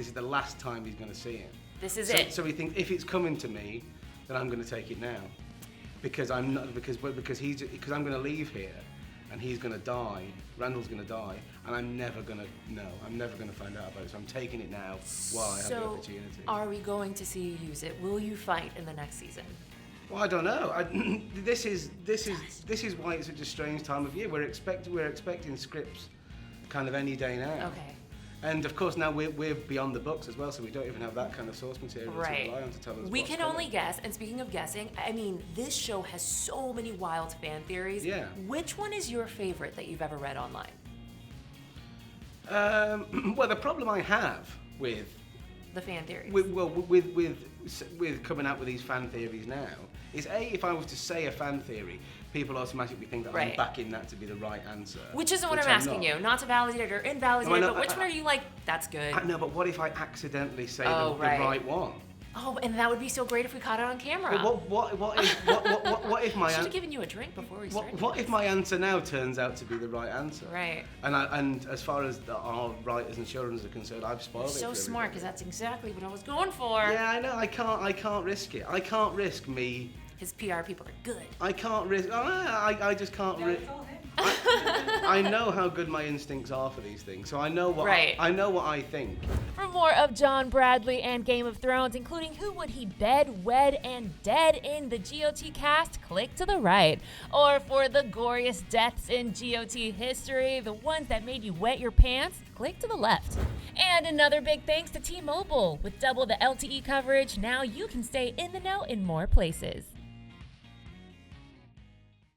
This is the last time he's going to see him. This is it. So he thinks, if it's coming to me, then I'm going to take it now, because I'm not because I'm going to leave here, and he's going to die. Randall's going to die, and I'm never going to know. I'm never going to find out about it. So I'm taking it now while I have the opportunity. Are we going to see you use it? Will you fight in the next season? Well, I don't know. This is why it's such a strange time of year. We're expecting scripts, kind of any day now. Okay. And of course now we're beyond the books as well, so we don't even have that kind of source material to rely on to tell us. We can only guess. And speaking of guessing, I mean, this show has so many wild fan theories. Yeah. Which one is your favorite that you've ever read online? Well, the problem I have with The fan theories. with coming out with these fan theories now is if I was to say a fan theory, people automatically think that I'm backing that to be the right answer. Which isn't what I'm asking you. Not to validate it or invalidate it, but which one are you like, that's good? No, but what if I accidentally say the right one? Oh, and that would be so great if we caught it on camera. Well, what if my I should have given you a drink before we started. What if my answer now turns out to be the right answer? Right. And as far as our writers and showrunners are concerned, I've spoiled it. So smart, because that's exactly what I was going for. Yeah, I know. I can't risk it. I can't risk me. His PR people are good. I can't risk. I just can't risk. I know how good my instincts are for these things, so I know what I know what I think. For more of John Bradley and Game of Thrones, including who would he bed, wed, and dead in the GOT cast, click to the right. Or for the goriest deaths in GOT history, the ones that made you wet your pants, click to the left. And another big thanks to T-Mobile. With double the LTE coverage, now you can stay in the know in more places.